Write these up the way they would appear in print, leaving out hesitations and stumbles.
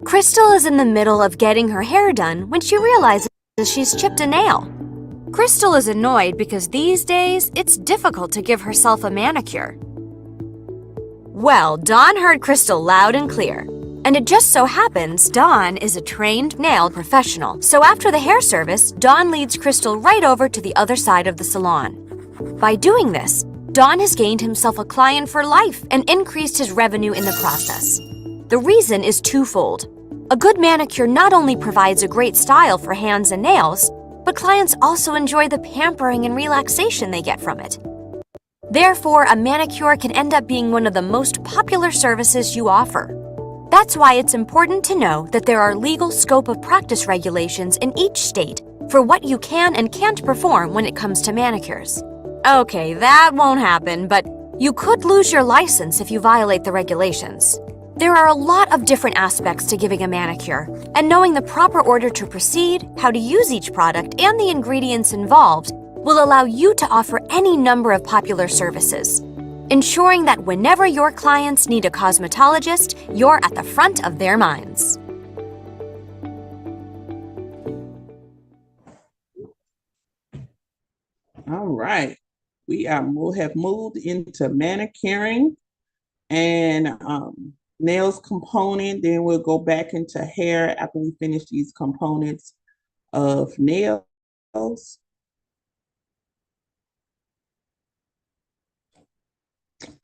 Crystal is in the middle of getting her hair done when she realizes she's chipped a nail. Crystal is annoyed because these days it's difficult to give herself a manicure. Well, Dawn heard Crystal loud and clear. And it just so happens Dawn is a trained nail professional. So after the hair service, Dawn leads Crystal right over to the other side of the salon. By doing this, Dawn has gained himself a client for life and increased his revenue in the process. The reason is twofold. A good manicure not only provides a great style for hands and nails, but clients also enjoy the pampering and relaxation they get from it. Therefore, a manicure can end up being one of the most popular services you offer. That's why it's important to know that there are legal scope of practice regulations in each state for what you can and can't perform when it comes to manicures. Okay, that won't happen, but you could lose your license if you violate the regulations. There are a lot of different aspects to giving a manicure, and knowing the proper order to proceed, how to use each product, and the ingredients involved will allow you to offer any number of popular services, ensuring that whenever your clients need a cosmetologist, you're at the front of their minds. All right, we have moved into manicuring and nails component. Then we'll go back into hair after we finish these components of nails.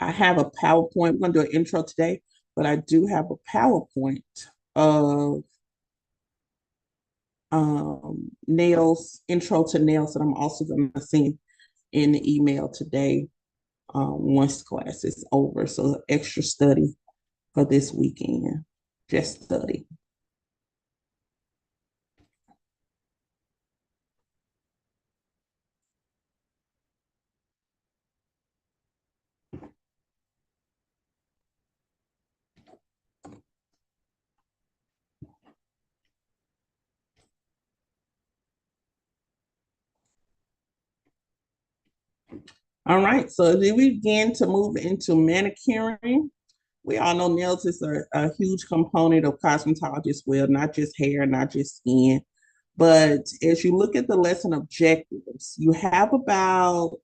I have a PowerPoint. We're going to do an intro today, but I do have a PowerPoint of nails, intro to nails, that I'm also going to send in the email today once class is over. So extra study for this weekend, just study. All right, so then we begin to move into manicuring. We all know nails is a huge component of cosmetology, well, not just hair, not just skin. But as you look at the lesson objectives, you have about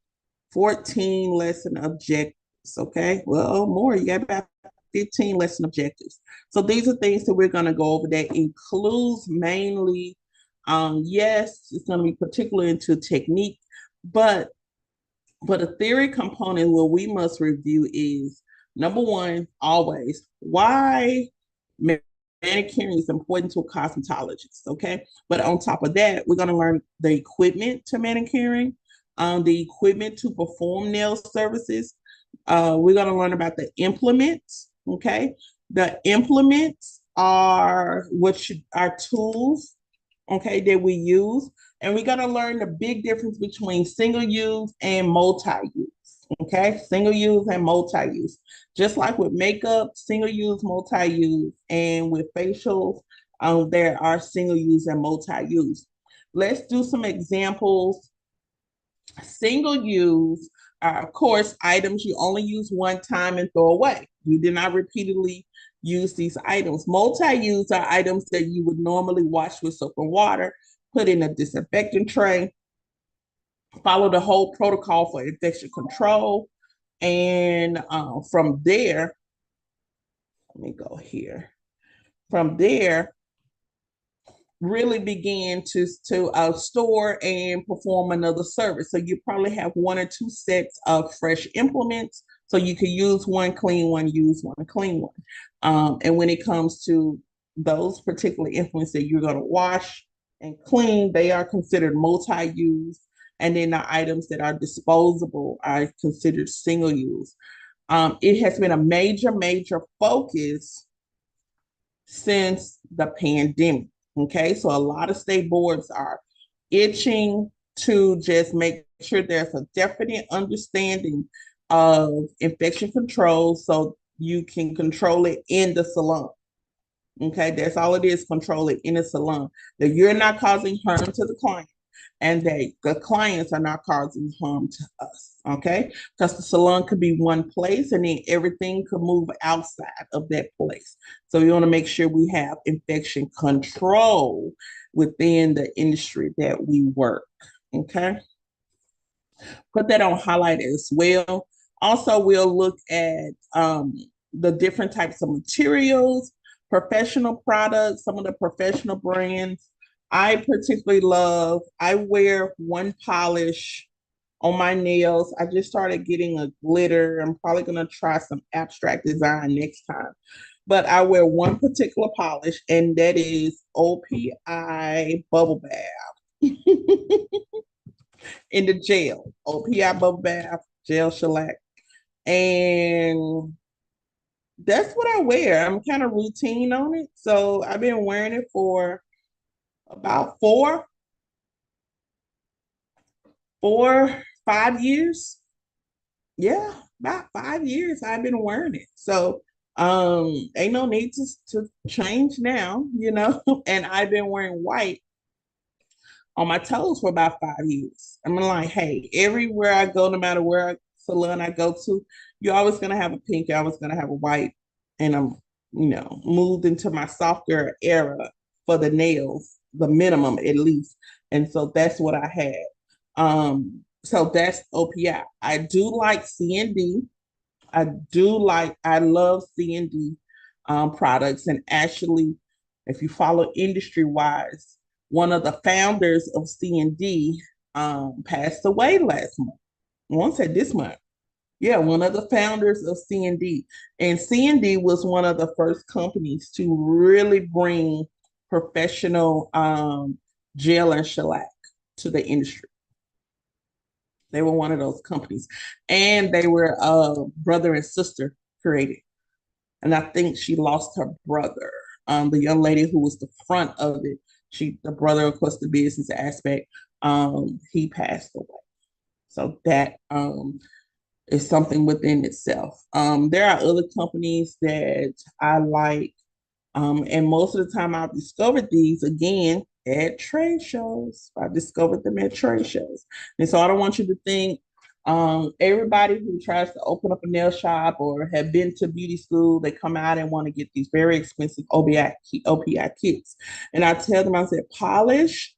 14 lesson objectives, okay? Well, more, you got about 15 lesson objectives. So these are things that we're gonna go over that includes mainly, yes, it's gonna be particular into technique, but a theory component what we must review is, number one, always, why manicuring is important to a cosmetologist, okay? But on top of that, we're going to learn the equipment to manicuring, the equipment to perform nail services. We're going to learn about the implements, okay? The implements are our tools, okay, that we use. And we're going to learn the big difference between single use and multi-use, okay? Single use and multi-use. Just like with makeup, single use, multi-use, and with facials, there are single use and multi-use. Let's do some examples. Single use are, of course, items you only use one time and throw away. You did not repeatedly use these items. Multi-use are items that you would normally wash with soap and water, put in a disinfectant tray, follow the whole protocol for infection control. And from there, let me go here. From there, really begin to store and perform another service. So you probably have one or two sets of fresh implements. So you can use one, clean one, use one, clean one. And when it comes to those particular implements that you're going to wash and clean, they are considered multi-use. And then the items that are disposable are considered single use. It has been a major focus since the pandemic. Okay, so a lot of state boards are itching to just make sure there's a definite understanding of infection control so you can control it in the salon. Okay, that's all it is, control it in the salon. That you're not causing harm to the client, and that the clients are not causing harm to us, okay? Because the salon could be one place and then everything could move outside of that place. So we want to make sure we have infection control within the industry that we work, okay? Put that on highlight as well. Also, we'll look at the different types of materials, professional products, some of the professional brands. I particularly love, I wear one polish on my nails. I just started getting a glitter. I'm probably going to try some abstract design next time. But I wear one particular polish, and that is OPI Bubble Bath. In the gel, OPI bubble bath, gel shellac. And that's what I wear. I'm kind of routine on it. So I've been wearing it for about 5 years. Yeah, about 5 years I've been wearing it. So ain't no need to change now, you know. And I've been wearing white on my toes for about 5 years. I'm like, hey, everywhere I go, no matter where salon I go to, you're always gonna have a pink, you're always gonna have a white. And I'm, moved into my softer era for the nails, the minimum at least. And so that's what I had. So that's OPI. I do like CND. I love CND products. And actually, if you follow industry wise, one of the founders of CND passed away last month. I won't say this month. Yeah, one of the founders of CND. And CND was one of the first companies to really bring professional gel and shellac to the industry. They were one of those companies. And they were brother and sister created. And I think she lost her brother. The young lady who was the front of it, the brother, of course, the business aspect, he passed away. So that is something within itself. There are other companies that I like, and most of the time I've discovered these again at trade shows. I discovered them at trade shows. And so I don't want you to think everybody who tries to open up a nail shop or have been to beauty school, they come out and want to get these very expensive OPI kits. And I tell them, I said, polish.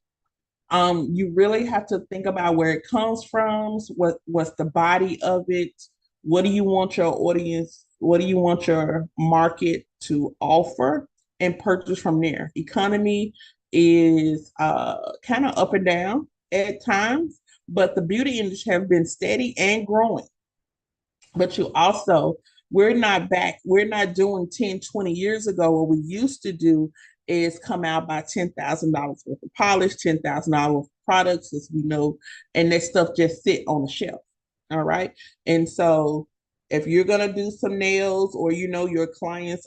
You really have to think about where it comes from, what's the body of it, what do you want your audience, what do you want your market to offer, and purchase from there. Economy is kind of up and down at times, but the beauty industry has been steady and growing. But we're not doing 10, 20 years ago. What we used to do is come out by $10,000 worth of polish, $10,000 worth of products, as we know, and that stuff just sit on the shelf. All right. And so if you're gonna do some nails, or your clients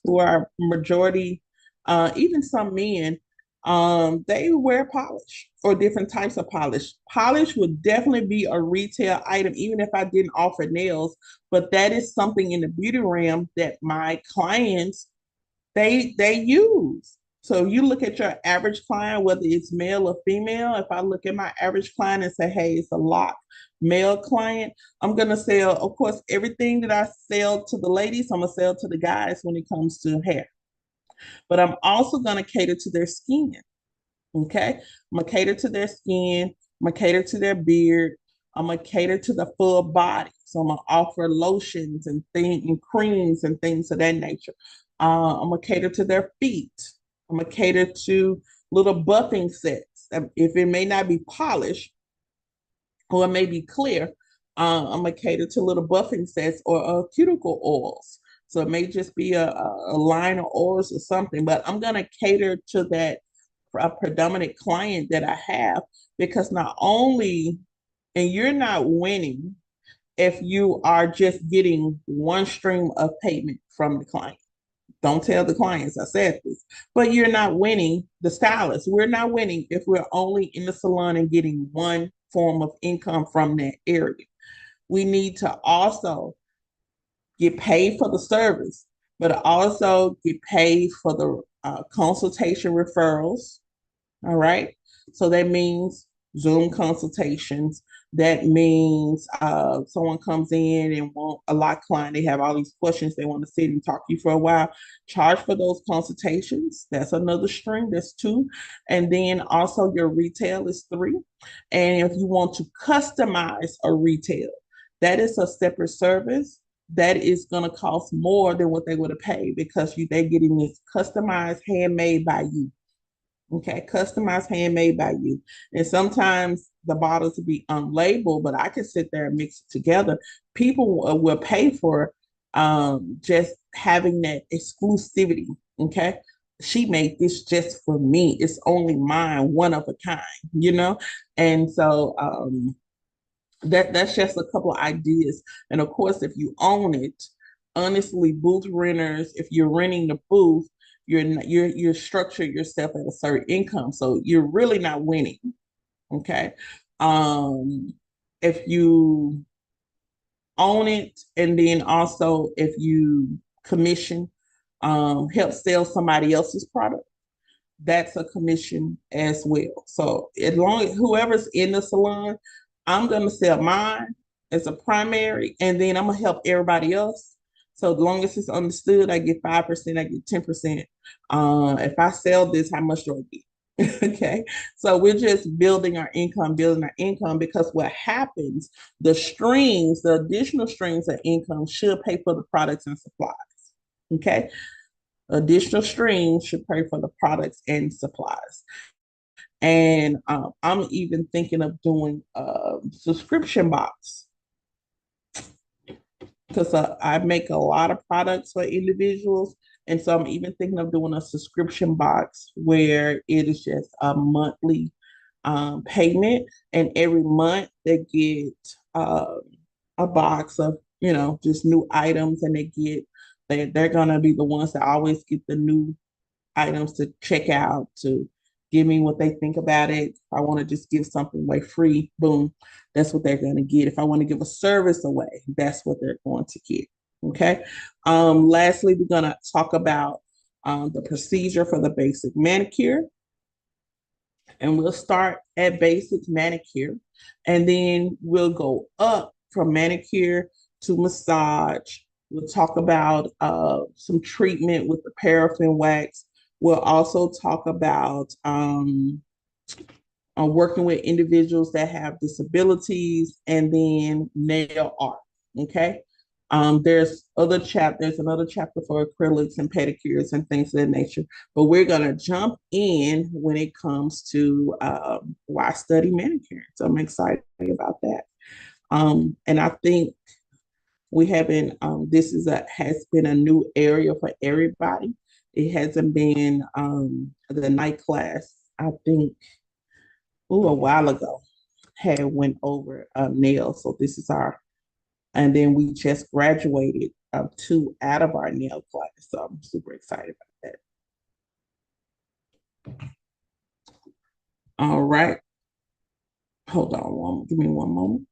who are majority, even some men, they wear polish or different types of polish. Polish would definitely be a retail item, even if I didn't offer nails, but that is something in the beauty realm that my clients they use. So you look at your average client, whether it's male or female. If I look at my average client and say, hey, it's a lock male client, I'm gonna sell, of course, everything that I sell to the ladies, I'm gonna sell to the guys when it comes to hair. But I'm also gonna cater to their skin. Okay, I'm gonna cater to their skin. I'm gonna cater to their beard. I'm gonna cater to the full body. So I'm gonna offer lotions and things and creams and things of that nature. I'm gonna cater to their feet. I'm gonna cater to little buffing sets. If it may not be polished or it may be clear, I'm gonna cater to little buffing sets or cuticle oils. So it may just be a line of oils or something, but I'm gonna cater to that a predominant client that I have, because not only, and you're not winning if you are just getting one stream of payment from the client. Don't tell the clients I said this, but you're not winning the stylist. We're not winning if we're only in the salon and getting one form of income from that area. We need to also get paid for the service, but also get paid for the consultation referrals. All right. So that means Zoom consultations. That means someone comes in and want a lot client. They have all these questions. They want to sit and talk to you for a while. Charge for those consultations. That's another string. That's two. And then also your retail is three. And if you want to customize a retail, that is a separate service that is going to cost more than what they would have paid because they're getting this customized, handmade by you. Okay, customized, handmade by you. And sometimes the bottles will be unlabeled, but I can sit there and mix it together. People will pay for just having that exclusivity. Okay, she made this just for me. It's only mine, one of a kind, you know? And so that's just a couple of ideas. And of course, if you own it, honestly, booth renters, if you're renting the booth, you're structured yourself at a certain income, so you're really not winning. Okay, um, if you own it, and then also if you commission, help sell somebody else's product, that's a commission as well. So as long as whoever's in the salon, I'm gonna sell mine as a primary, and then I'm gonna help everybody else. So as long as it's understood, I get 5%, I get 10%. If I sell this, how much do I get? Okay, so we're just building our income because what happens, the additional streams of income should pay for the products and supplies. Okay, additional streams should pay for the products and supplies. And I'm even thinking of doing a subscription box because I make a lot of products for individuals. And so I'm even thinking of doing a subscription box where it is just a monthly payment. And every month they get a box of, just new items, and they're going to be the ones that always get the new items to check out, to give me what they think about it. If I want to just give something away free, boom, that's what they're going to get. If I want to give a service away, that's what they're going to get. Okay. Lastly, we're going to talk about the procedure for the basic manicure. And we'll start at basic manicure, and then we'll go up from manicure to massage. We'll talk about some treatment with the paraffin wax. We'll also talk about working with individuals that have disabilities, and then nail art. Okay. There's another chapter for acrylics and pedicures and things of that nature. But we're gonna jump in when it comes to why I study manicuring. So I'm excited about that. And I think we haven't. Has been a new area for everybody. It hasn't been the night class. I think a while ago had went over nails. So this is and then we just graduated two out of our nail class. So I'm super excited about that. All right. Hold on give me one moment.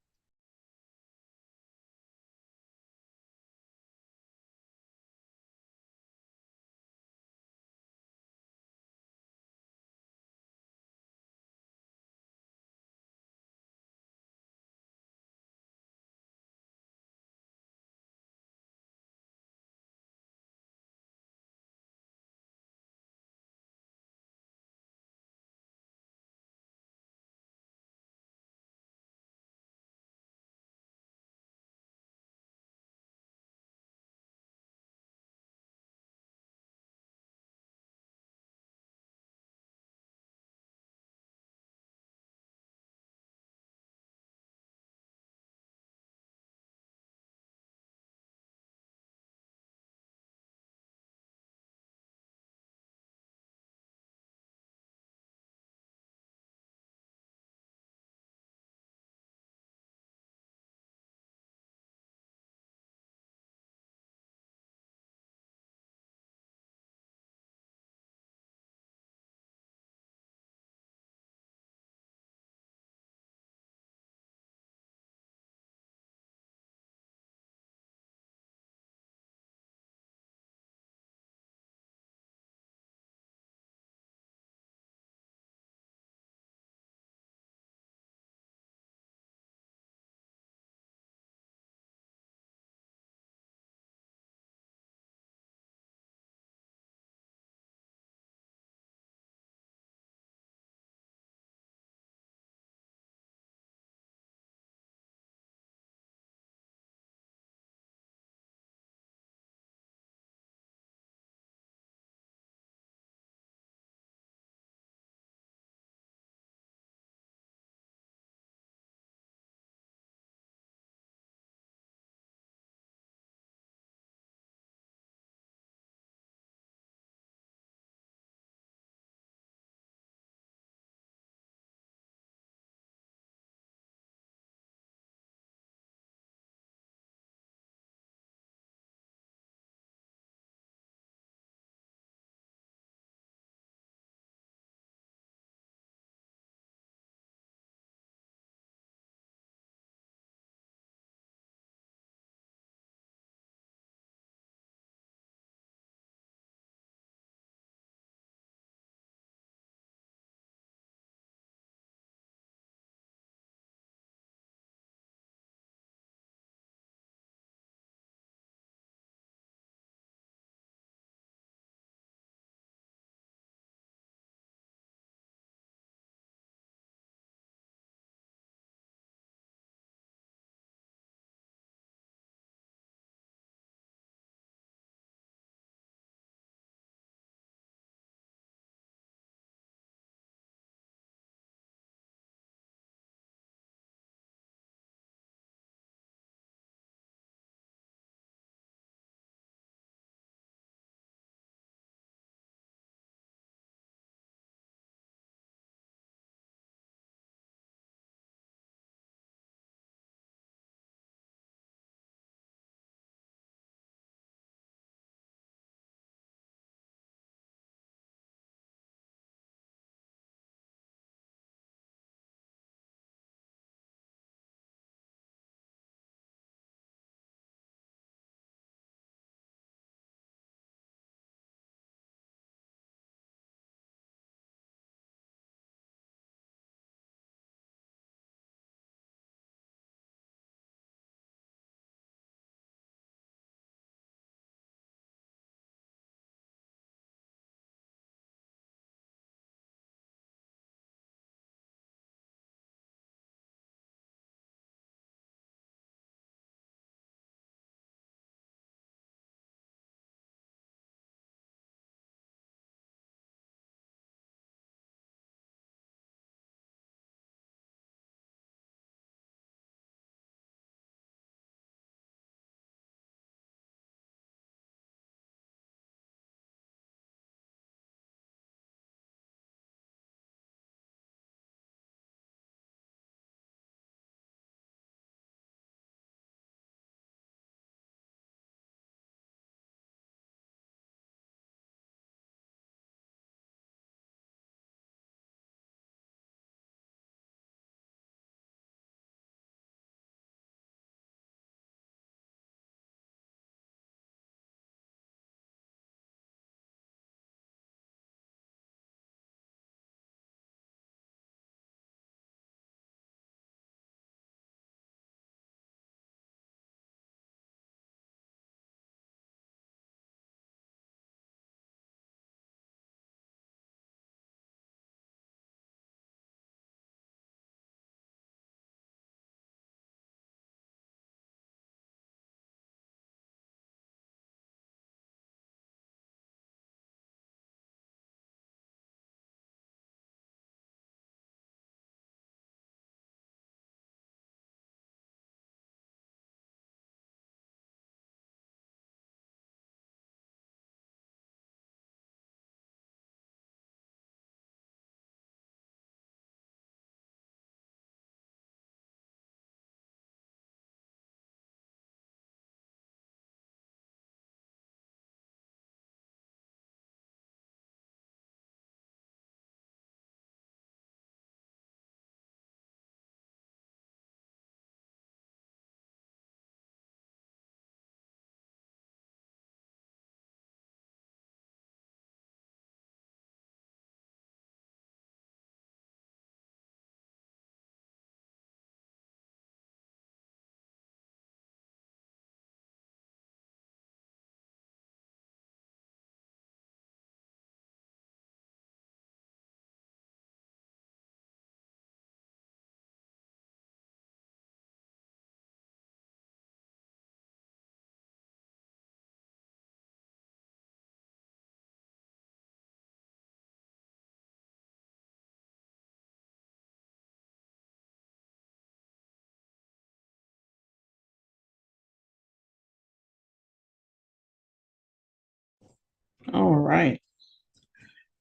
right.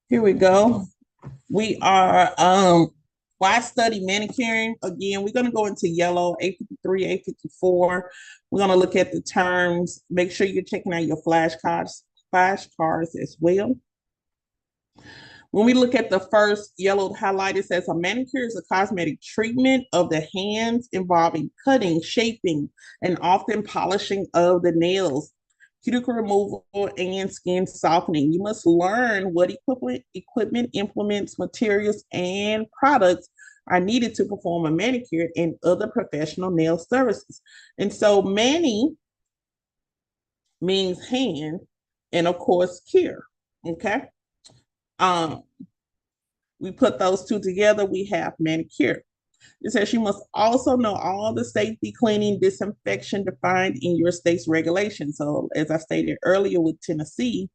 Here we go. We are why study manicuring? Again, we're going to go into yellow, 853, 854. We're going to look at the terms. Make sure you're checking out your flashcards as well. When we look at the first yellowed highlight, it says a manicure is a cosmetic treatment of the hands involving cutting, shaping, and often polishing of the nails, cuticle removal, and skin softening. You must learn what equipment, implements, materials, and products are needed to perform a manicure and other professional nail services. And so mani means hand, and of course, cure. Okay. Um, we put those two together, we have manicure. It says you must also know all the safety, cleaning, disinfection defined in your state's regulations. So as I stated earlier with Tennessee,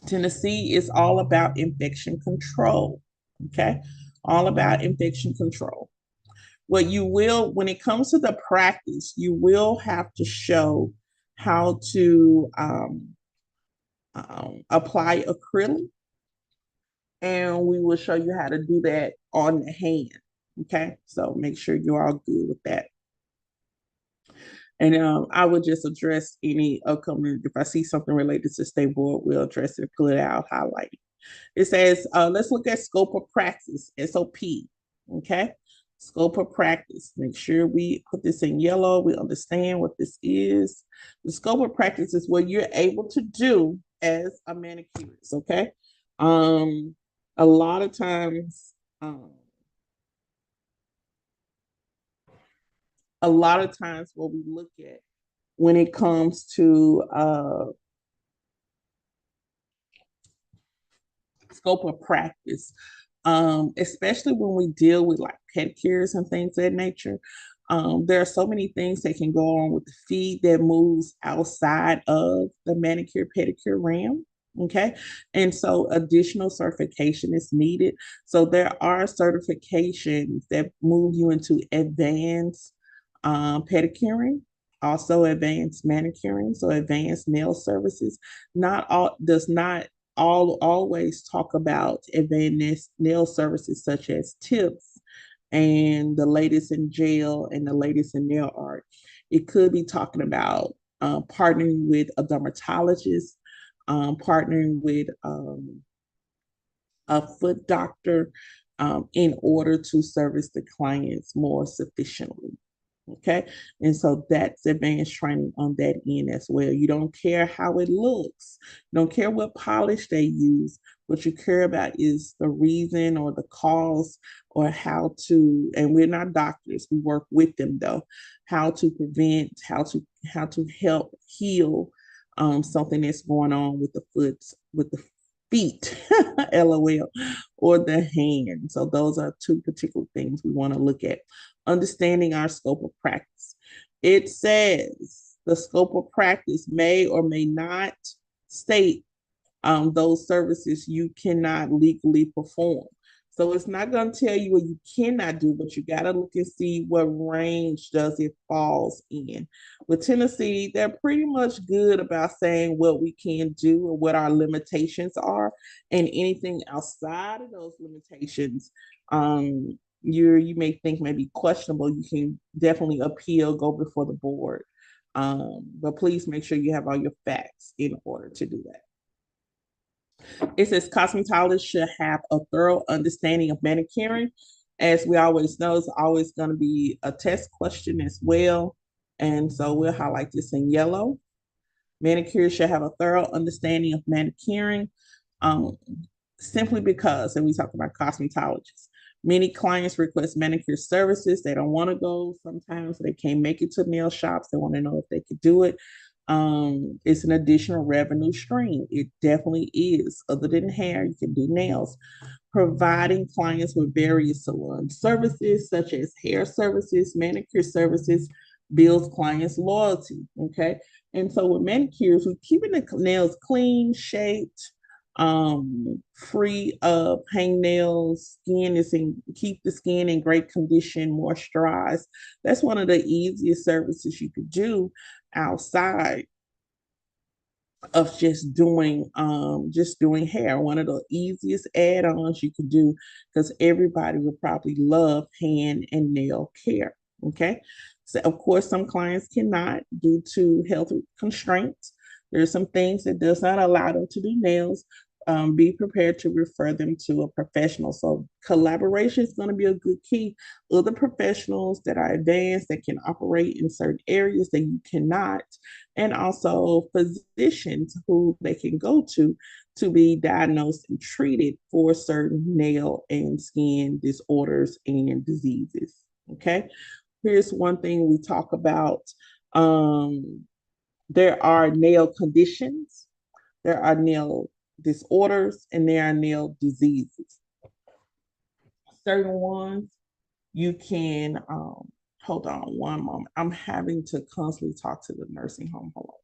Tennessee is all about infection control, okay? All about infection control. What you will, when it comes to the practice, you will have to show how to apply acrylic, and we will show you how to do that on the hand. Okay, so make sure you're all good with that. And I would just address any upcoming, if I see something related to state board, we'll address it, pull it out, highlight it. It says, let's look at scope of practice, SOP. Okay, scope of practice. Make sure we put this in yellow. We understand what this is. The scope of practice is what you're able to do as a manicurist. Okay, a lot of times, what we look at when it comes to scope of practice, especially when we deal with like pedicures and things of that nature. There are so many things that can go on with the feet that moves outside of the manicure pedicure realm. Okay. And so additional certification is needed. So there are certifications that move you into advanced pedicuring, also advanced manicuring, so advanced nail services. Not all does not all always talk about advanced nail services such as tips and the latest in gel and the latest in nail art. It could be talking about partnering with a dermatologist, partnering with a foot doctor in order to service the clients more sufficiently. Okay. And so that's advanced training on that end as well. You don't care how it looks, you don't care what polish they use. What you care about is the reason or the cause or how to, and we're not doctors, we work with them though, how to prevent, how to help heal something that's going on with the foot, with the feet, LOL, or the hand. So those are two particular things we want to look at. Understanding our scope of practice. It says the scope of practice may or may not state those services you cannot legally perform. So it's not going to tell you what you cannot do, but you got to look and see what range does it falls in. With Tennessee, they're pretty much good about saying what we can do or what our limitations are, and anything outside of those limitations, you may think may be questionable. You can definitely appeal, go before the board, but please make sure you have all your facts in order to do that. It says cosmetologists should have a thorough understanding of manicuring. As we always know, it's always going to be a test question as well. And so we'll highlight this in yellow. Manicurists should have a thorough understanding of manicuring, simply because, and we talk about cosmetologists, many clients request manicure services. They don't want to go sometimes, they can't make it to nail shops. They want to know if they could do it. It's an additional revenue stream. It definitely is. Other than hair, you can do nails. Providing clients with various salon services, such as hair services, manicure services, builds clients' loyalty. Okay. And so with manicures, we're keeping the nails clean, shaped, free of hangnails. Skin is in, keep the skin in great condition, moisturized. That's one of the easiest services you could do outside of just doing hair. One of the easiest add-ons you could do, because everybody would probably love hand and nail care. Okay. So of course some clients cannot due to health constraints. There's some things that does not allow them to do nails. Be prepared to refer them to a professional. So collaboration is going to be a good key. Other professionals that are advanced that can operate in certain areas that you cannot, and also physicians who they can go to be diagnosed and treated for certain nail and skin disorders and diseases. Okay, here's one thing we talk about. Um, there are nail conditions, there are nail disorders, and there are nail diseases. Certain ones you can hold on one moment. I'm having to constantly talk to the nursing home. Hold on.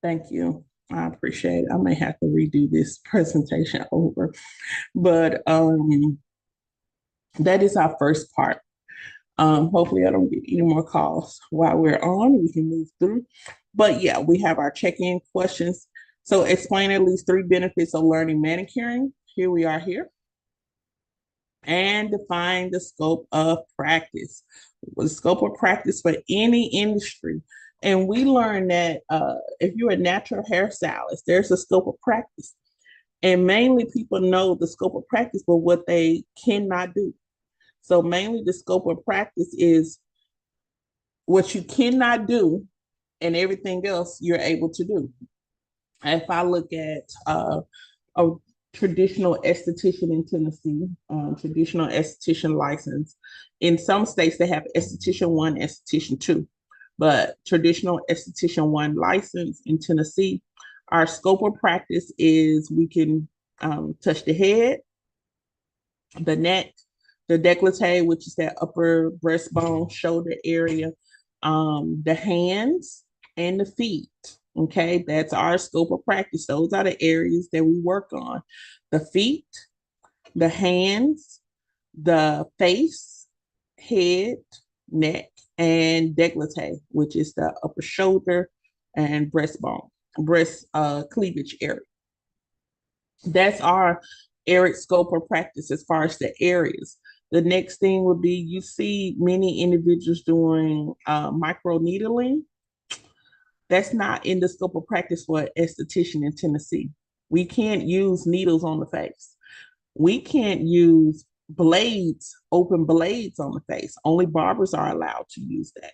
Thank you. I appreciate it. I may have to redo this presentation over, but that is our first part. Hopefully I don't get any more calls while we're on. We can move through. But yeah, we have our check-in questions. So explain at least 3 benefits of learning manicuring. Here we are here. And define the scope of practice. The scope of practice for any industry. And we learned that if you're a natural hairstylist, there's a scope of practice. And mainly people know the scope of practice, but what they cannot do. So mainly the scope of practice is what you cannot do and everything else you're able to do. If I look at a traditional esthetician in Tennessee, traditional esthetician license, in some states they have esthetician 1, esthetician 2, but traditional esthetician 1 license in Tennessee, our scope of practice is we can touch the head, the neck, the décolleté, which is that upper breastbone, shoulder area, the hands, and the feet. Okay, that's our scope of practice. Those are the areas that we work on. The feet, the hands, the face, head, neck, and décolleté, which is the upper shoulder and breastbone, breast cleavage area. That's our area scope of practice as far as the areas. The next thing would be you see many individuals doing micro needling. That's not in the scope of practice for an esthetician in Tennessee. We can't use needles on the face. We can't use blades, open blades on the face. Only barbers are allowed to use that.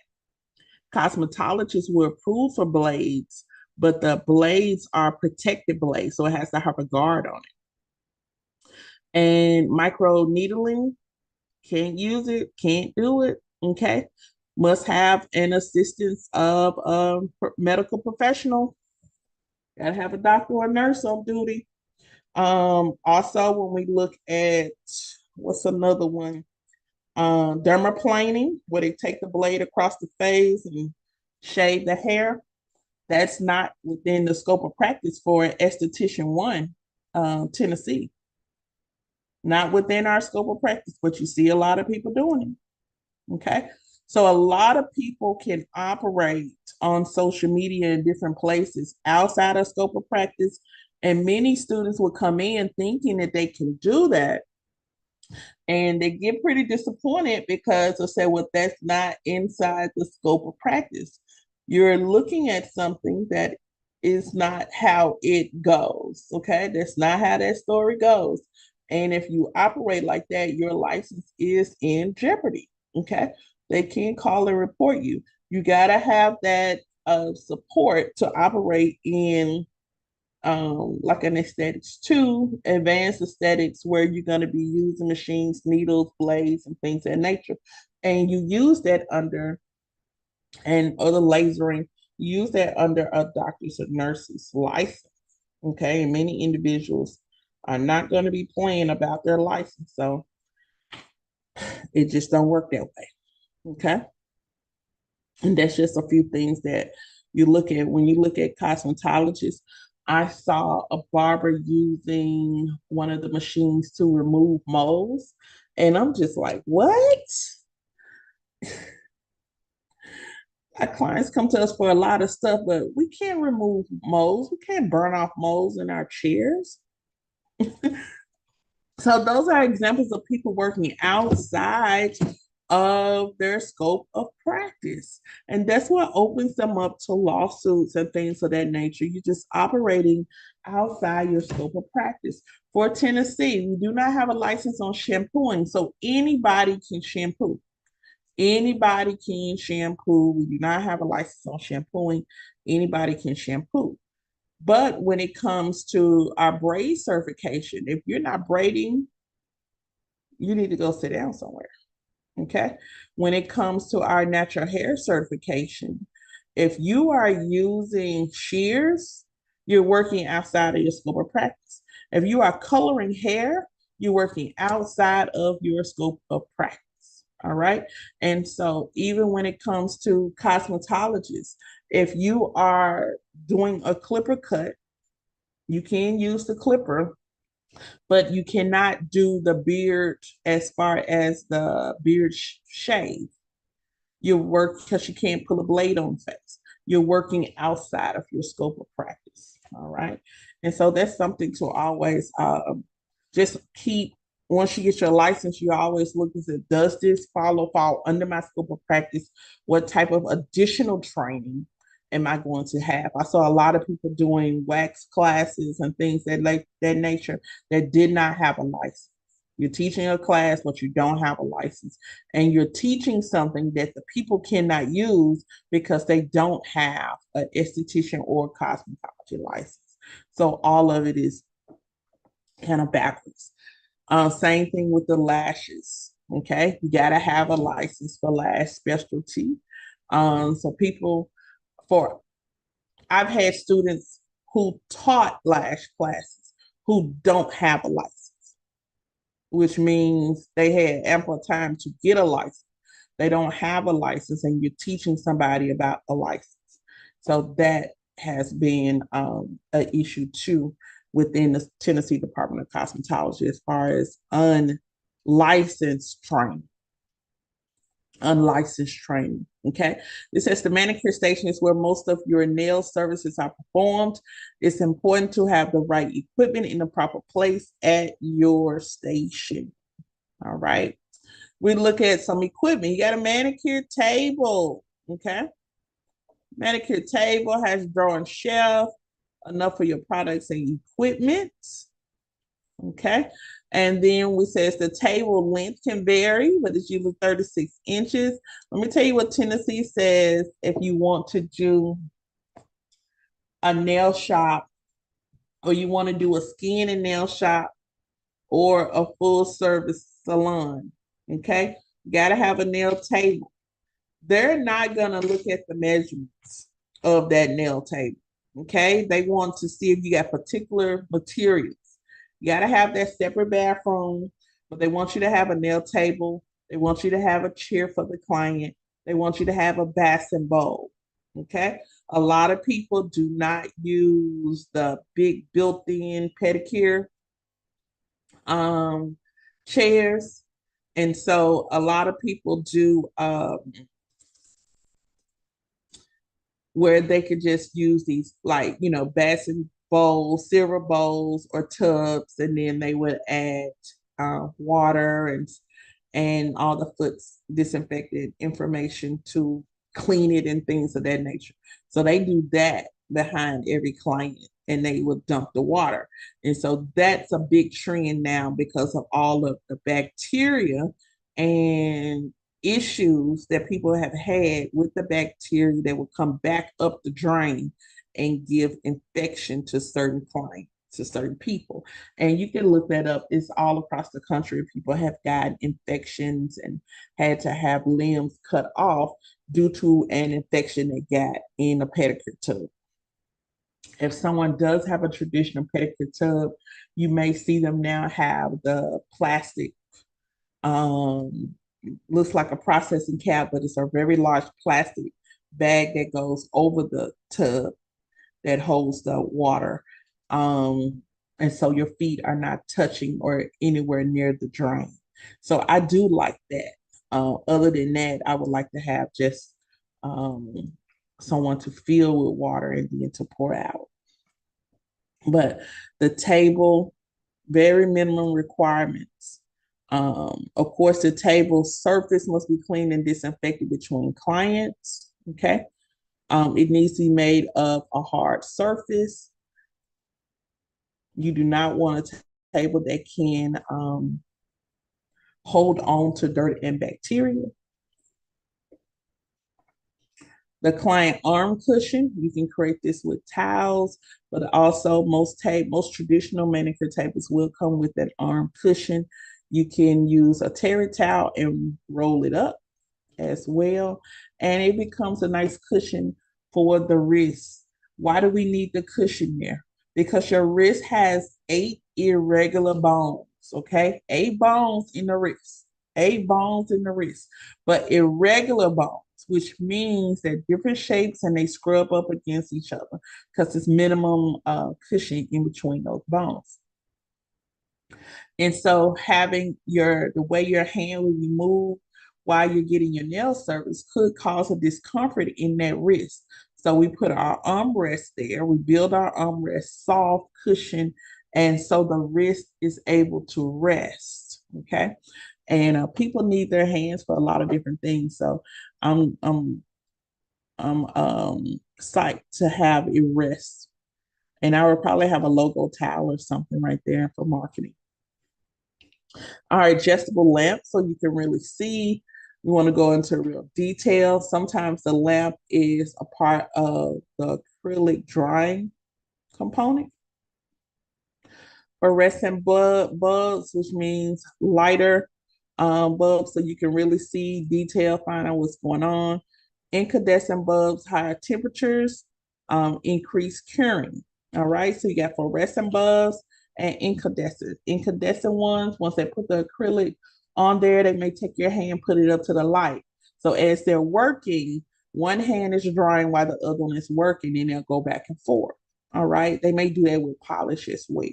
Cosmetologists were approved for blades, but the blades are protected blades, so it has to have a guard on it. And micro needling, can't use it, can't do it, okay? Must have an assistance of a medical professional. Gotta have a doctor or a nurse on duty. Also, when we look at what's another one? Dermaplaning, where they take the blade across the face and shave the hair. That's not within the scope of practice for an esthetician 1, Tennessee. Not within our scope of practice, but you see a lot of people doing it. Okay. So a lot of people can operate on social media in different places outside of scope of practice. And many students will come in thinking that they can do that. And they get pretty disappointed because they'll say, well, that's not inside the scope of practice. You're looking at something that is not how it goes. Okay. That's not how that story goes. And if you operate like that, your license is in jeopardy. Okay. They can call and report you. You got to have that support to operate in like an aesthetics 2, advanced aesthetics, where you're going to be using machines, needles, blades, and things of that nature. And you use that under, and other lasering, use that under a doctor's or nurse's license. Okay. And many individuals are not going to be playing about their license. So it just don't work that way. Okay. And that's just a few things that you look at when you look at cosmetologists. I saw a barber using one of the machines to remove moles. And I'm just like, what? Our clients come to us for a lot of stuff, but we can't remove moles. We can't burn off moles in our chairs. So those are examples of people working outside of their scope of practice. And that's what opens them up to lawsuits and things of that nature. You're just operating outside your scope of practice. For Tennessee, we do not have a license on shampooing, so anybody can shampoo. Anybody can shampoo. We do not have a license on shampooing. Anybody can shampoo. But when it comes to our braid certification, if you're not braiding, you need to go sit down somewhere. Okay. When it comes to our natural hair certification, if you are using shears, you're working outside of your scope of practice. If you are coloring hair, you're working outside of your scope of practice. All right. And so even when it comes to cosmetologists, if you are doing a clipper cut, you can use the clipper, but you cannot do the beard as far as the beard shave. You work because you can't pull a blade on face. You're working outside of your scope of practice. All right. And so that's something to always just keep. Once you get your license, you always look and say, does this fall under my scope of practice? What type of additional training am I going to have? I saw a lot of people doing wax classes and things like that nature that did not have a license. You're teaching a class, but you don't have a license. And you're teaching something that the people cannot use because they don't have an esthetician or cosmetology license. So all of it is kind of backwards. Same thing with the lashes. Okay, you got to have a license for lash specialty. So people, for I've had students who taught lash classes who don't have a license, which means they had ample time to get a license. They don't have a license, and you're teaching somebody about a license. So that has been an issue too within the Tennessee Department of Cosmetology as far as unlicensed training. Unlicensed training. Okay. It says the manicure station is where most of your nail services are performed. It's important to have the right equipment in the proper place at your station. All right. We look at some equipment. You got a manicure table. Okay. Manicure table has drawing shelf, enough for your products and equipment. Okay. And then we says the table length can vary, but it's usually 36 inches. Let me tell you what Tennessee says if you want to do a nail shop, or you want to do a skin and nail shop, or a full service salon. Okay. You got to have a nail table. They're not going to look at the measurements of that nail table. Okay. They want to see if you got particular materials. You got to have that separate bathroom, but they want you to have a nail table. They want you to have a chair for the client. They want you to have a basin bowl. Okay. A lot of people do not use the big built-in pedicure chairs. And so a lot of people do where they could just use these, like, basin bowls, silver bowls or tubs, and then they would add water and all the foot disinfected information to clean it and things of that nature. So they do that behind every client, and they would dump the water. And so that's a big trend now because of all of the bacteria and issues that people have had with the bacteria that will come back up the drain and give infection to certain clients, to certain people. And you can look that up. It's all across the country. People have gotten infections and had to have limbs cut off due to an infection they got in a pedicure tub. If someone does have a traditional pedicure tub, you may see them now have the plastic, looks like a processing cap, but it's a very large plastic bag that goes over the tub that holds the water. And so your feet are not touching or anywhere near the drain. So I do like that. Other than that, I would like to have just someone to fill with water and then to pour out. But the table, very minimum requirements. Of course, the table surface must be cleaned and disinfected between clients. Okay. It needs to be made of a hard surface. You do not want a table that can hold on to dirt and bacteria. The client arm cushion, you can create this with towels, but also most traditional manicure tables will come with an arm cushion. You can use a terry towel and roll it up as well, and it becomes a nice cushion for the wrist. Why do we need the cushion there? Because your wrist has 8 irregular bones, okay? 8 bones in the wrist, 8 bones in the wrist, but irregular bones. bones, which means they're different shapes and they scrub up against each other because it's minimum cushion in between those bones. And so having the way your hand will be moved while you're getting your nail service could cause a discomfort in that wrist. So we put our armrest there, we build our armrest, soft cushion, and so the wrist is able to rest. Okay. And people need their hands for a lot of different things. So I'm psyched to have it rest. And I would probably have a logo towel or something right there for marketing. Our adjustable lamp, so you can really see. You want to go into real detail. Sometimes the lamp is a part of the acrylic drying component. Fluorescent bulbs, which means lighter bulbs, so you can really see detail, find out what's going on. Incandescent bulbs, higher temperatures, increase curing. All right, so you got fluorescent bulbs and incandescent. Incandescent ones, once they put the acrylic on there, they may take your hand, put it up to the light. So as they're working, one hand is drying while the other one is working, and they'll go back and forth. All right, they may do that with polish as well.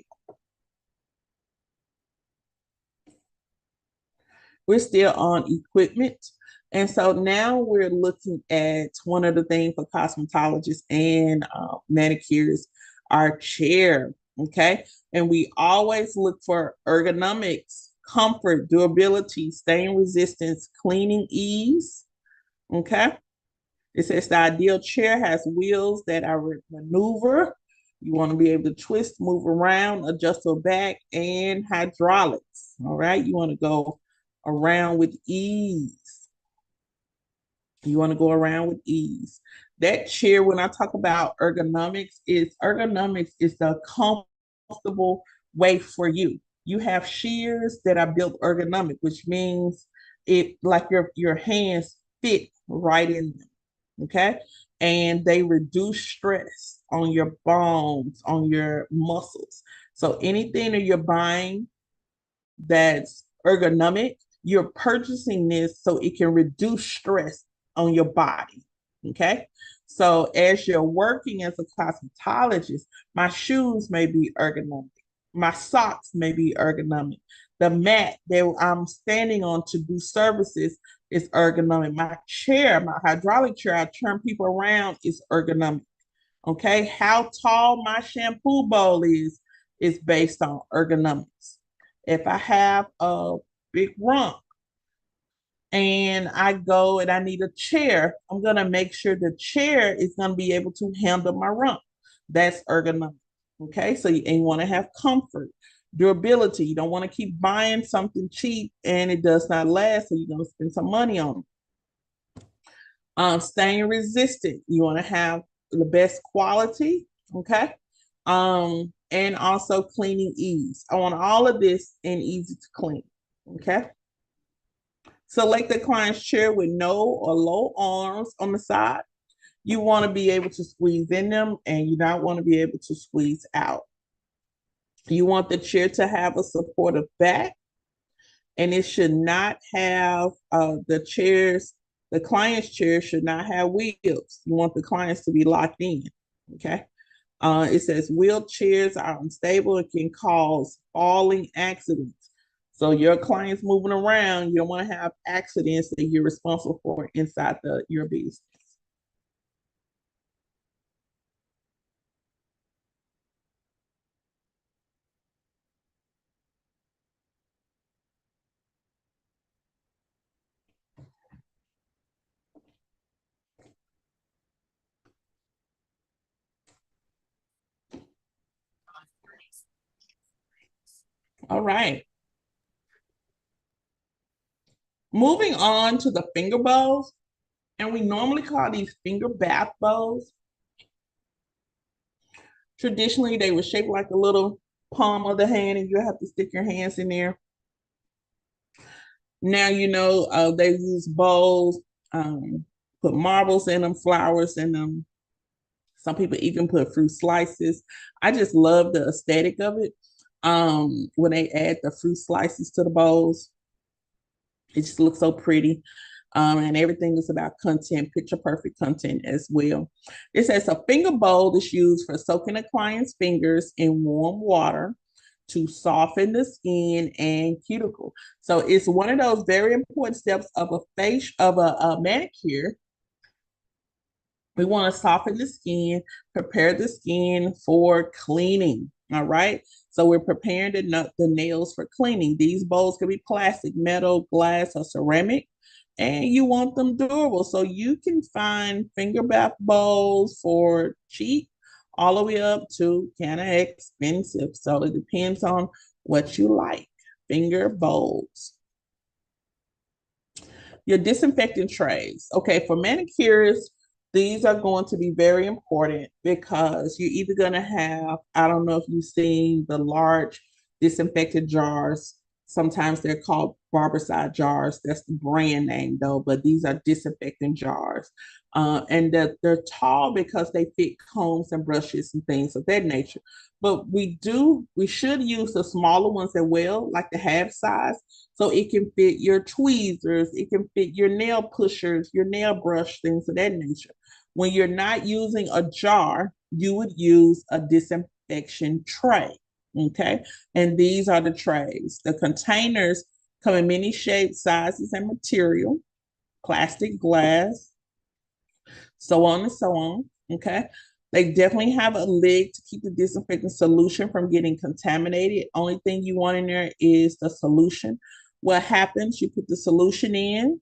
We're still on equipment. And so now we're looking at one of the things for cosmetologists and manicurists, our chair. Okay. And we always look for ergonomics, comfort, durability, stain resistance, cleaning ease. Okay. It says the ideal chair has wheels that are maneuver. You want to be able to twist, move around, adjust your back, and hydraulics. All right. You want to go around with ease. You want to go around with ease. That chair, when I talk about ergonomics is the comfortable way for you. You have shears that are built ergonomic, which means it like your hands fit right in them. Okay. And they reduce stress on your bones, on your muscles. So anything that you're buying that's ergonomic, you're purchasing this so it can reduce stress on your body. Okay. So as you're working as a cosmetologist, my shoes may be ergonomic. My socks may be ergonomic. The mat that I'm standing on to do services is ergonomic. My chair, my hydraulic chair, I turn people around is ergonomic. Okay. How tall my shampoo bowl is based on ergonomics. If I have a big rump and I go and I need a chair, I'm going to make sure the chair is going to be able to handle my rump. That's ergonomic. Okay. So you want to have comfort, durability. You don't want to keep buying something cheap and it does not last. So you're going to spend some money on it. Stain resistant. You want to have the best quality. Okay. And also cleaning ease. I want all of this and easy to clean. Okay. Select the client's chair with no or low arms on the side. You want to be able to squeeze in them and you don't want to be able to squeeze out. You want the chair to have a supportive back, and it should not have the client's chair should not have wheels. You want the clients to be locked in. Okay. It says wheelchairs are unstable and can cause falling accidents. So your client's moving around, you don't want to have accidents that you're responsible for inside your business. All right. Moving on to the finger bowls, and we normally call these finger bath bowls. Traditionally, they were shaped like a little palm of the hand, and you have to stick your hands in there. Now, they use bowls, put marbles in them, flowers in them. Some people even put fruit slices. I just love the aesthetic of it. When they add the fruit slices to the bowls, it just looks so pretty. And everything is about content, picture perfect content as well. It says a finger bowl is used for soaking a client's fingers in warm water to soften the skin and cuticle. So it's one of those very important steps of a manicure. We want to soften the skin, prepare the skin for cleaning. All right. So we're preparing the nails for cleaning. These bowls can be plastic, metal, glass, or ceramic. And you want them durable. So you can find finger bath bowls for cheap all the way up to kind of expensive. So it depends on what you like. Finger bowls. Your disinfectant trays. Okay, for manicurists, these are going to be very important because you're either going to have, I don't know if you've seen the large disinfectant jars. Sometimes they're called Barbicide jars. That's the brand name though, but these are disinfectant jars. And they're tall because they fit combs and brushes and things of that nature. But we should use the smaller ones as well, like the half size, so it can fit your tweezers, it can fit your nail pushers, your nail brush, things of that nature. When you're not using a jar, you would use a disinfection tray. Okay. And these are the trays. The containers come in many shapes, sizes, and material, plastic, glass, so on and so on. Okay. They definitely have a lid to keep the disinfectant solution from getting contaminated. Only thing you want in there is the solution. What happens? You put the solution in.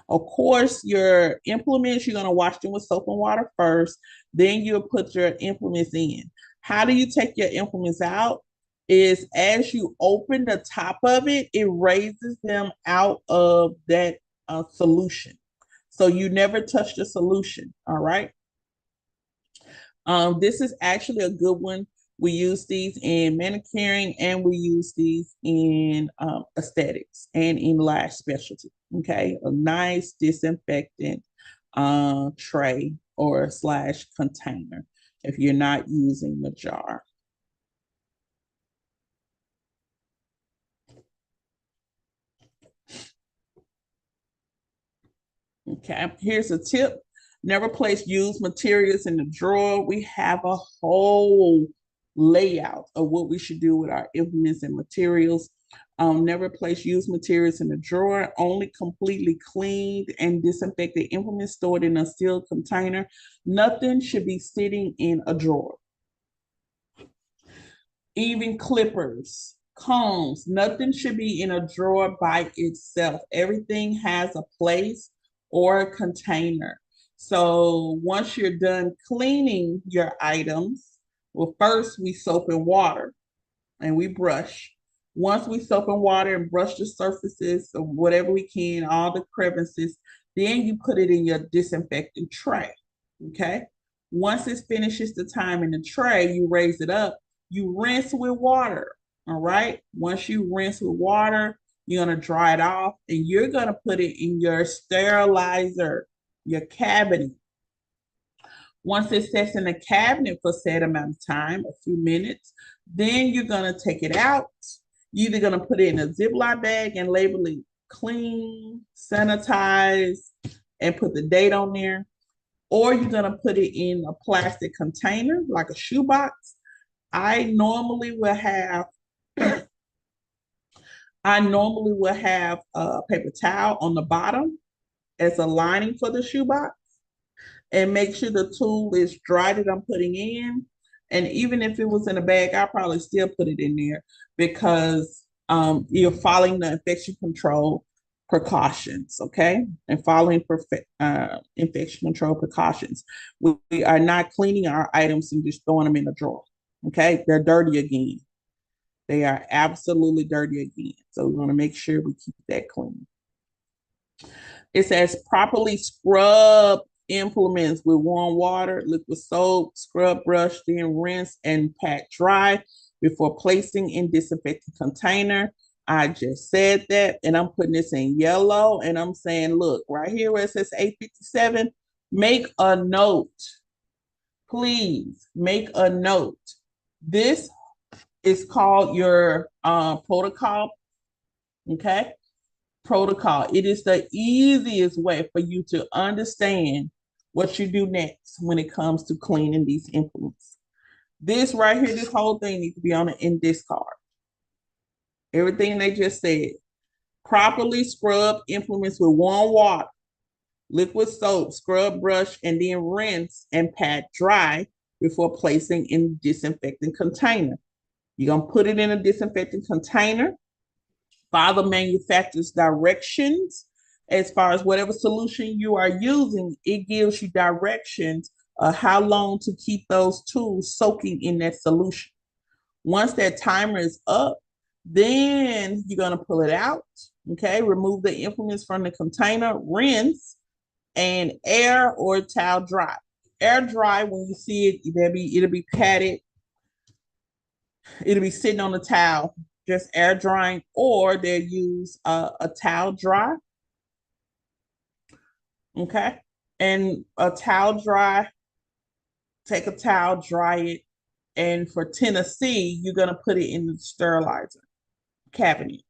Of course, your implements, you're going to wash them with soap and water first. Then you'll put your implements in. How do you take your implements out? Is as you open the top of it, it raises them out of that solution. So you never touch the solution. All right. This is actually a good one. We use these in manicuring and we use these in aesthetics and in lash specialty. Okay, a nice disinfectant tray or slash container if you're not using the jar. Okay, here's a tip. Never place used materials in the drawer. We have a whole layout of what we should do with our implements and materials. Never place used materials in the drawer. Only completely cleaned and disinfected implements stored in a sealed container. Nothing should be sitting in a drawer. Even clippers, combs, nothing should be in a drawer by itself. Everything has a place or a container. So once you're done cleaning your items, well, first we soap and water and we brush. Once we soap and water and brush the surfaces of whatever we can, all the crevices, then you put it in your disinfectant tray. Okay. Once it finishes the time in the tray, you raise it up, you rinse with water. All right. Once you rinse with water, you're going to dry it off and you're going to put it in your sterilizer, your cabinet. Once it sits in the cabinet for a set amount of time, a few minutes, then you're going to take it out. You're either going to put it in a Ziploc bag and label it clean, sanitize, and put the date on there. Or you're going to put it in a plastic container, like a shoebox. I normally will have a paper towel on the bottom as a lining for the shoebox, and make sure the tool is dry that I'm putting in. And even if it was in a bag, I'll probably still put it in there because you're following the infection control precautions, okay? And following infection control precautions. We are not cleaning our items and just throwing them in a drawer, okay? They're dirty again. They are absolutely dirty again. So we want to make sure we keep that clean. It says properly scrub implements with warm water, liquid soap, scrub brush, then rinse and pat dry before placing in disinfectant container. I just said that, and I'm putting this in yellow, and I'm saying, look, right here where it says 857, make a note. Please make a note. This is called your protocol, okay? protocol. It is the easiest way for you to understand what you do next when it comes to cleaning these implements. This right here, this whole thing needs to be on an index card. Everything they just said. Properly scrub implements with warm water, liquid soap, scrub brush, and then rinse and pat dry before placing in disinfectant container. You're going to put it in a disinfectant container. Follow the manufacturer's directions as far as whatever solution you are using. It gives you directions how long to keep those tools soaking in that solution. Once that timer is up, then you're going to pull it out. Okay, remove the implements from the container, rinse, and air or towel dry. Air dry, when you see it, it'll be padded. It'll be sitting on the towel, just air drying, or they'll use a towel dry. Okay, and a towel dry, take a towel, dry it, and for Tennessee, you're gonna put it in the sterilizer cabinet.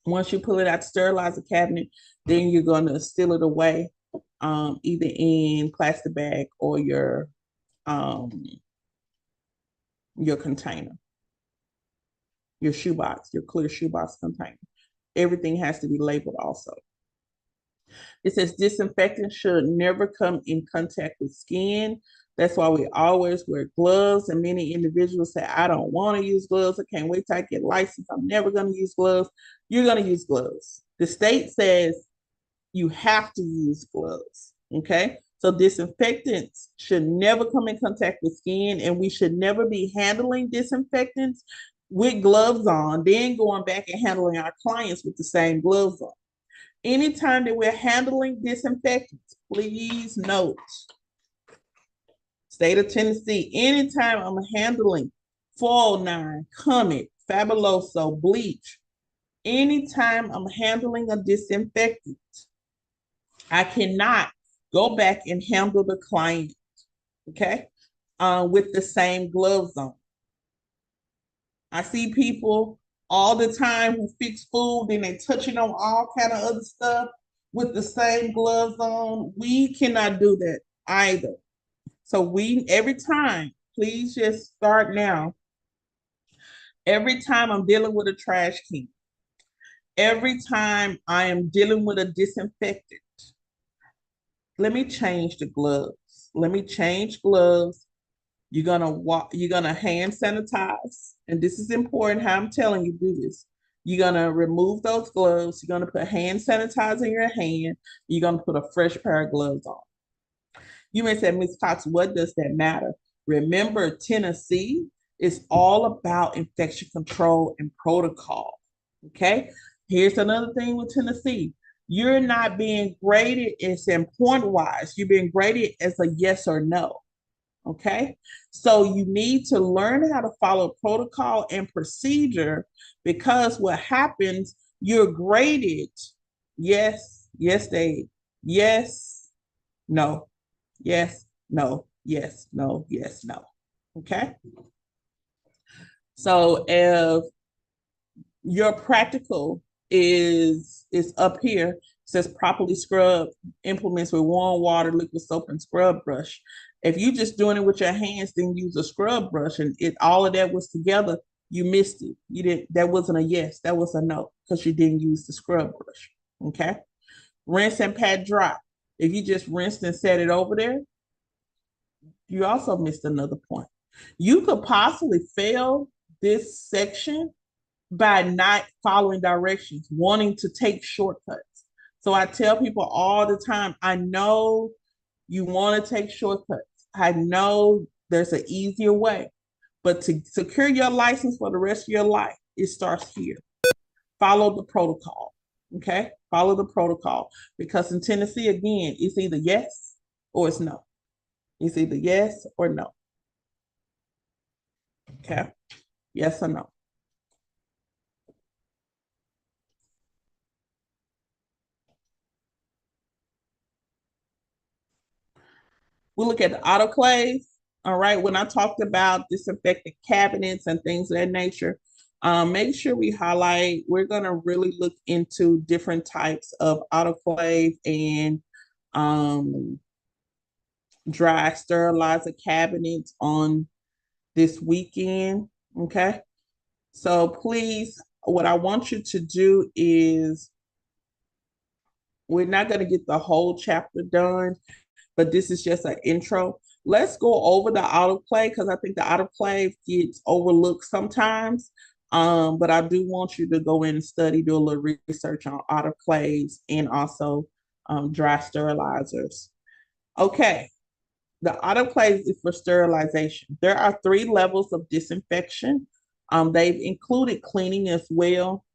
Once you pull it out the sterilizer cabinet, then you're gonna seal it away, either in plastic bag or your container, your shoebox, your clear shoebox container. Everything has to be labeled also. It says disinfectant should never come in contact with skin. That's why we always wear gloves. And many individuals say, I don't want to use gloves. I can't wait till I get licensed. I'm never going to use gloves. You're going to use gloves. The state says you have to use gloves. Okay. So disinfectants should never come in contact with skin, and we should never be handling disinfectants with gloves on, then going back and handling our clients with the same gloves on. Anytime that we're handling disinfectants, please note, state of Tennessee, anytime I'm handling Fall 9, Comet, Fabuloso, bleach, anytime I'm handling a disinfectant, I cannot go back and handle the client, okay, with the same gloves on. I see people all the time who fix food and they touching on all kind of other stuff with the same gloves on. We cannot do that either. So every time, please just start now. Every time I'm dealing with a trash can, every time I am dealing with a disinfectant, let me change the gloves. Let me change gloves. You're gonna hand sanitize. And this is important how I'm telling you do this. You're gonna remove those gloves. You're gonna put hand sanitizer in your hand. You're gonna put a fresh pair of gloves on. You may say, Ms. Cox, what does that matter? Remember, Tennessee is all about infection control and protocol. Okay. Here's another thing with Tennessee. You're not being graded as important wise. You're being graded as a yes or no. Okay. So you need to learn how to follow protocol and procedure, because what happens, you're graded yes, yes, Dave, yes, no, yes, no, yes, no, yes, no. Okay. So if your practical is up here, it says properly scrub implements with warm water, liquid soap, and scrub brush. If you're just doing it with your hands, then use a scrub brush, and all of that was together, you missed it. You didn't. That wasn't a yes. That was a no, because you didn't use the scrub brush. Okay. Rinse and pat dry. If you just rinsed and set it over there, you also missed another point. You could possibly fail this section by not following directions, wanting to take shortcuts. So I tell people all the time, I know you want to take shortcuts. I know there's an easier way, but to secure your license for the rest of your life, it starts here. Follow the protocol. Okay. Follow the protocol, because in Tennessee, again, it's either yes or it's no. It's either yes or no. Okay. Yes or no. We look at the autoclave. All right. When I talked about disinfectant cabinets and things of that nature, Make sure we highlight. We're going to really look into different types of autoclave and dry sterilizer cabinets on this weekend. Okay. So please, what I want you to do is, we're not going to get the whole chapter done, but this is just an intro. Let's go over the autoclave because I think the autoclave gets overlooked sometimes. But I do want you to go in and study, do a little research on autoclaves and also dry sterilizers. Okay, the autoclave is for sterilization. There are 3 levels of disinfection. They've included cleaning as well,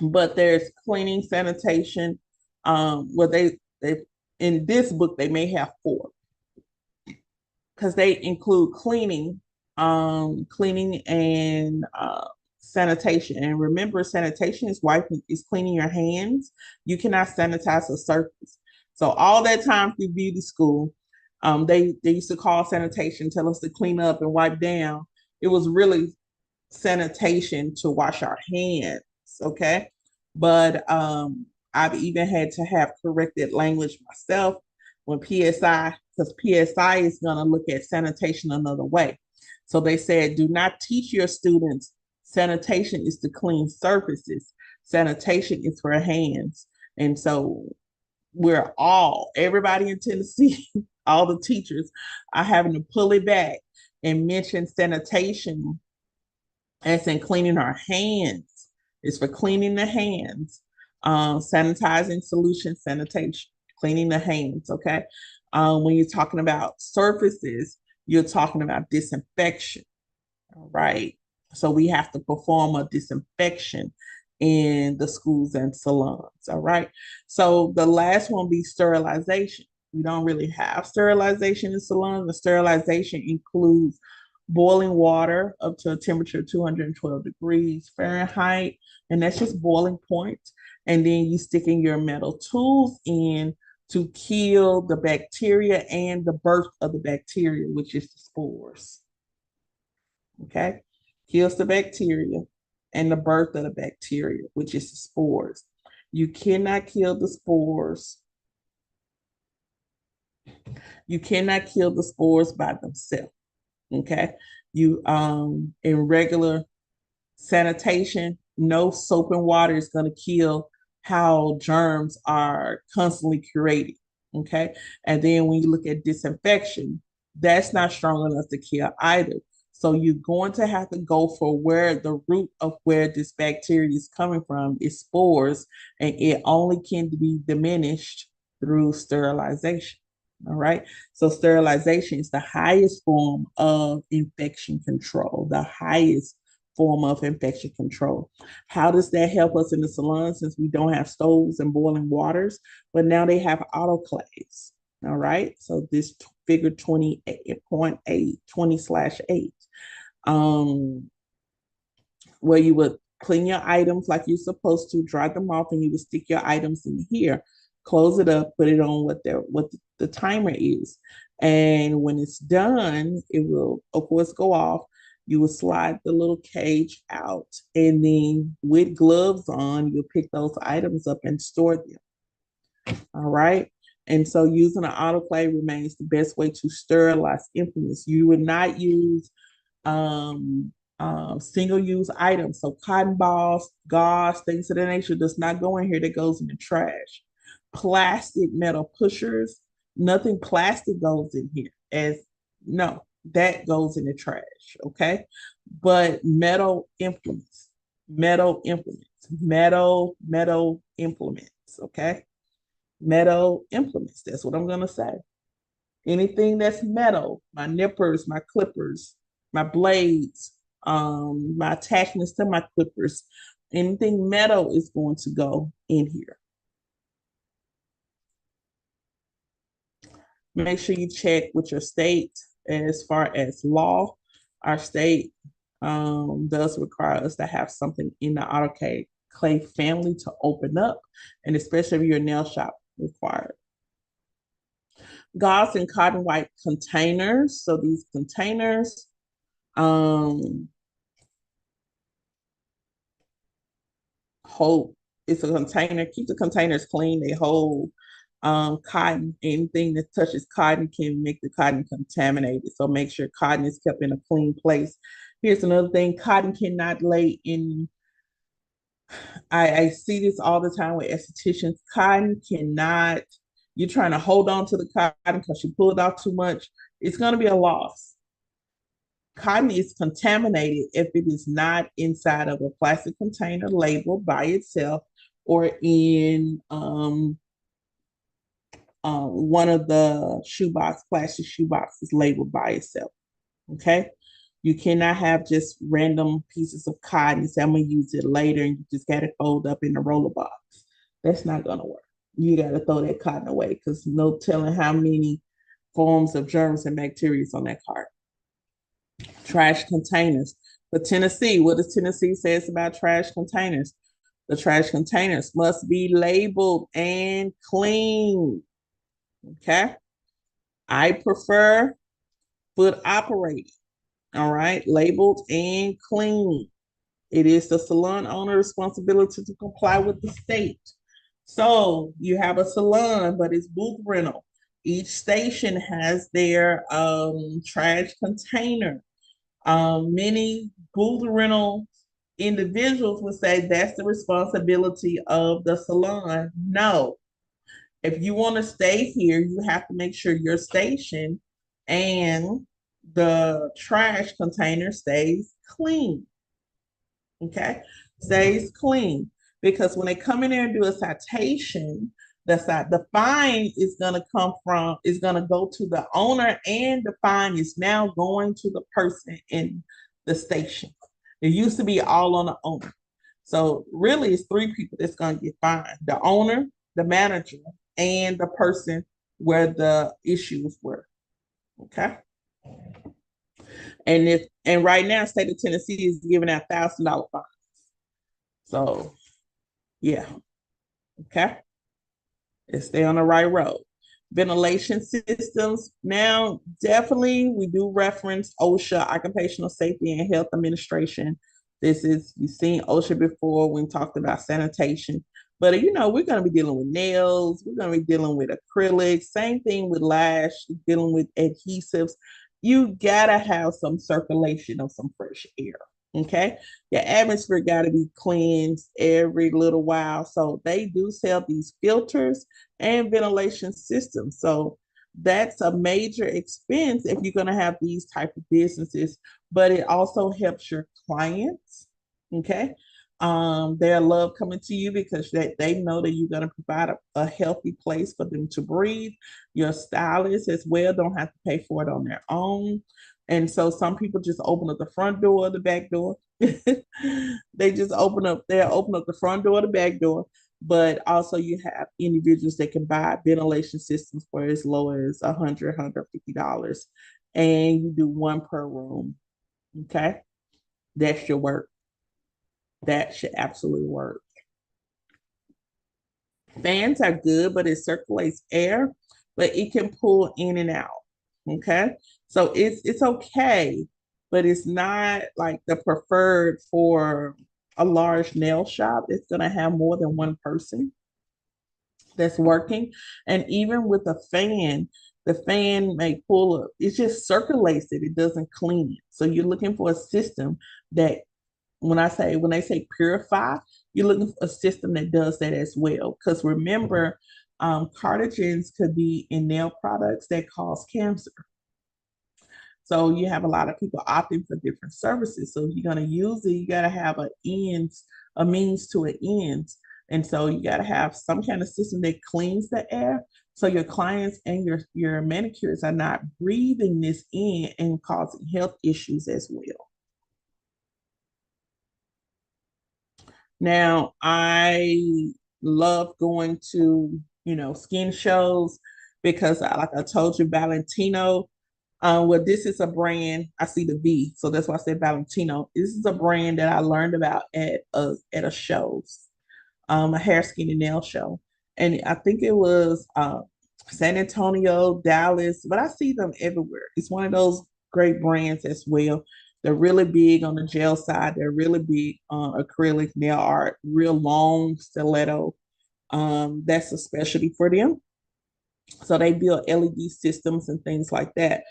but there's cleaning, sanitation. Well, they in this book they may have 4 because they include cleaning, cleaning and sanitation. And remember, sanitation is cleaning your hands. You cannot sanitize a surface. So all that time through beauty school, they used to call sanitation, tell us to clean up and wipe down. It was really sanitation to wash our hands, okay? But I've even had to have corrected language myself when PSI, because PSI is going to look at sanitation another way. So they said, do not teach your students sanitation is to clean surfaces. Sanitation is for hands. And so everybody in Tennessee, all the teachers are having to pull it back and mention sanitation as in cleaning our hands. It's for cleaning the hands, sanitizing solution, sanitation, cleaning the hands, okay? When you're talking about surfaces, you're talking about disinfection, all right? So we have to perform a disinfection in the schools and salons, all right? So the last one be sterilization. We don't really have sterilization in salons. The sterilization includes boiling water up to a temperature of 212 degrees Fahrenheit, and that's just boiling point. And then you sticking your metal tools in to kill the bacteria and the birth of the bacteria, which is the spores. Okay, kills the bacteria and the birth of the bacteria, which is the spores. You cannot kill the spores. You cannot kill the spores by themselves. Okay, you in regular sanitation, no soap and water is going to kill how germs are constantly created. Okay, and then when you look at disinfection, that's not strong enough to kill either. So you're going to have to go for where the root of where this bacteria is coming from is spores, and it only can be diminished through sterilization. All right. So sterilization is the highest form of infection control, the highest form of infection control. How does that help us in the salon since we don't have stoves and boiling waters, but now they have autoclaves. All right. So this figure 28.8, 20/8, where you would clean your items like you're supposed to, dry them off, and you would stick your items in here, close it up, put it on what the timer is. And when it's done, it will, of course, go off. You will slide the little cage out, and then with gloves on, you'll pick those items up and store them. All right. And so using an autoclave remains the best way to sterilize implements. You would not use single-use items. So cotton balls, gauze, things of that nature does not go in here. That goes in the trash. Plastic metal pushers, nothing plastic goes in here. That goes in the trash, okay? But metal implements, metal implements, okay? Metal implements, that's what I'm gonna say. Anything that's metal, my nippers, my clippers, my blades, my attachments to my clippers, anything metal is going to go in here. Make sure you check with your state as far as law. Our state does require us to have something in the autoclave family to open up, and especially if you're a nail shop, required. Gauze and cotton white containers. So these containers, hold, it's a container, keep the containers clean. They hold cotton. Anything that touches cotton can make the cotton contaminated. So make sure cotton is kept in a clean place. Here's another thing, cotton cannot lay in, I see this all the time with estheticians. Cotton cannot, you're trying to hold on to the cotton because you pulled out too much. It's going to be a loss. Cotton is contaminated if it is not inside of a plastic container labeled by itself or in one of the plastic shoe boxes labeled by itself. Okay. You cannot have just random pieces of cotton and say, I'm going to use it later, and you just got it fold up in the roller box. That's not going to work. You got to throw that cotton away because no telling how many forms of germs and bacteria is on that cotton. Trash containers. For Tennessee, what does Tennessee says about trash containers? The trash containers must be labeled and clean. Okay. I prefer foot operated. All right. Labeled and clean. It is the salon owner's responsibility to comply with the state. So you have a salon, but it's booth rental. Each station has their trash container. Many booth rental individuals would say that's the responsibility of the salon. No, if you want to stay here, you have to make sure your station and the trash container stays clean. Okay, stays clean. Because when they come in there and do a citation, the fine is going to go to the owner, and the fine is now going to the person in the station. It used to be all on the owner. So really it's three people that's going to get fined: the owner, the manager, and the person where the issues were. Okay. And right now, state of Tennessee is giving out $1,000 fines. So yeah. Okay. Let's stay on the right road. Ventilation systems. Now, definitely we do reference OSHA, Occupational Safety and Health Administration. You've seen OSHA before when we talked about sanitation. But we're going to be dealing with nails, we're going to be dealing with acrylics, same thing with lash, dealing with adhesives. You gotta have some circulation of some fresh air. Okay. Your atmosphere got to be cleansed every little while. So they do sell these filters and ventilation systems. So that's a major expense if you're going to have these type of businesses, but it also helps your clients. Okay. They love coming to you because they know that you're going to provide a healthy place for them to breathe. Your stylists as well don't have to pay for it on their own. And so some people just open up the front door, the back door. They'll open up the front door, the back door. But also you have individuals that can buy ventilation systems for as low as $100, $150. And you do one per room. Okay. That should work. That should absolutely work. Fans are good, but it circulates air, but it can pull in and out. Okay. So it's okay, but it's not like the preferred for a large nail shop. It's gonna have more than one person that's working. And even with a fan, the fan may pull up, it just circulates it, it doesn't clean it. So you're looking for a system that when they say purify, you're looking for a system that does that as well. Because remember, carcinogens could be in nail products that cause cancer. So you have a lot of people opting for different services. So if you're going to use it, you got to have a means to an end. And so you got to have some kind of system that cleans the air so your clients and your manicures are not breathing this in and causing health issues as well. Now, I love going to, skin shows because like I told you, Valentino, well, this is a brand, I see the V, so that's why I said Valentino. This is a brand that I learned about at a show, a hair, skin, and nail show. And I think it was San Antonio, Dallas, but I see them everywhere. It's one of those great brands as well. They're really big on the gel side. They're really big on acrylic nail art, real long stiletto. That's a specialty for them. So they build LED systems and things like that.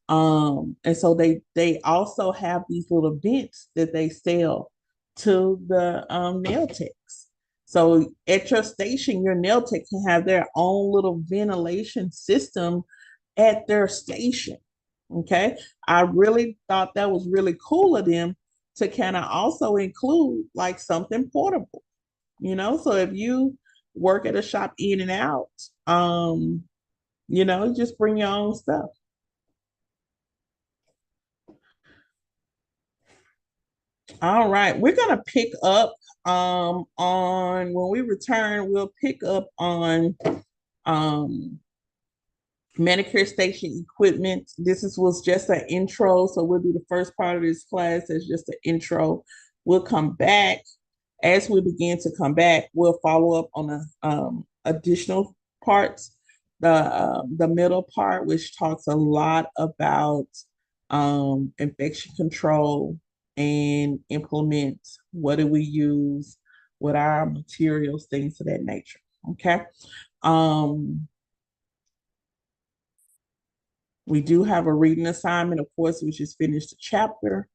And so they also have these little vents that they sell to the nail techs. So at your station, your nail tech can have their own little ventilation system at their station. Okay. I really thought that was really cool of them to kind of also include like something portable, So if you work at a shop in and out, just bring your own stuff. All right, we're gonna pick up on when we return, we'll pick up on um manicure station equipment. Was just an intro, so we'll do the first part of this class as just an intro. We'll come back. As we begin to come back, we'll follow up on the additional parts. The middle part, which talks a lot about infection control and implement what do we use, what are our materials, things of that nature. Okay. Um, we do have a reading assignment, of course, which is finish the chapter.